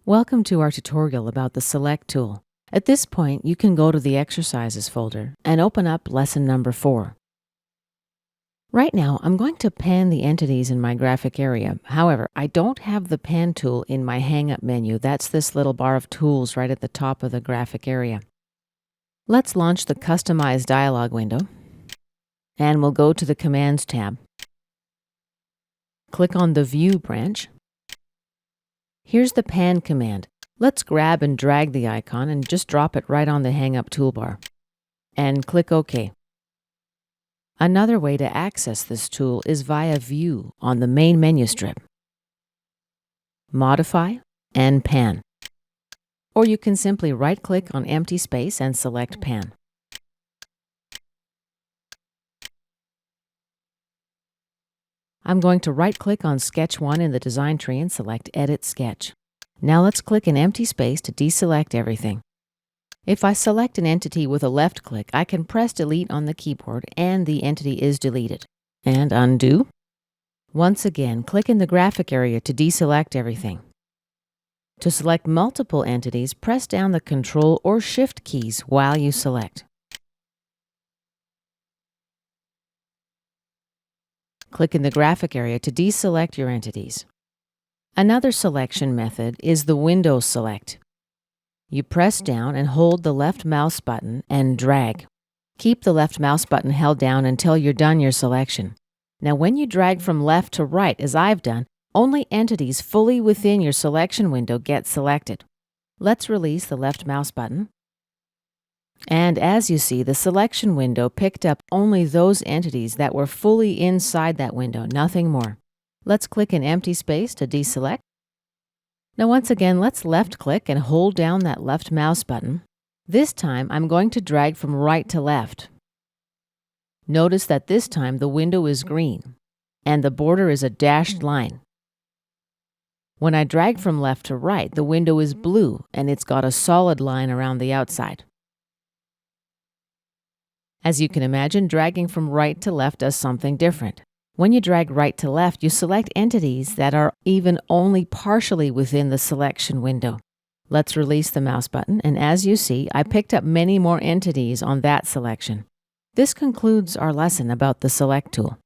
Welcome to our tutorial about the Select tool. At this point, you can go to the Exercises folder and open up lesson number 4. Right now, I'm going to pan the entities in my graphic area. However, I don't have the pan tool in my hang-up menu. That's this little bar of tools right at the top of the graphic area. Let's launch the Customize dialog window, and we'll go to the Commands tab. Click on the View branch. Here's the pan command. Let's grab and drag the icon and just drop it right on the hang-up toolbar. And click OK. Another way to access this tool is via View on the main menu strip. Modify and Pan. Or you can simply right-click on empty space and select Pan. I'm going to right-click on Sketch 1 in the design tree and select Edit Sketch. Now let's click an empty space to deselect everything. If I select an entity with a left click, I can press Delete on the keyboard and the entity is deleted. And undo. Once again, click in the graphic area to deselect everything. To select multiple entities, press down the Control or Shift keys while you select. Click in the graphic area to deselect your entities. Another selection method is the Window Select. You press down and hold the left mouse button and drag. Keep the left mouse button held down until you're done your selection. Now when you drag from left to right, as I've done, only entities fully within your selection window get selected. Let's release the left mouse button. And as you see, the selection window picked up only those entities that were fully inside that window, nothing more. Let's click an empty space to deselect. Now once again, let's left-click and hold down that left mouse button. This time, I'm going to drag from right to left. Notice that this time the window is green, and the border is a dashed line. When I drag from left to right, the window is blue, and it's got a solid line around the outside. As you can imagine, dragging from right to left does something different. When you drag right to left, you select entities that are even only partially within the selection window. Let's release the mouse button, and as you see, I picked up many more entities on that selection. This concludes our lesson about the Select tool.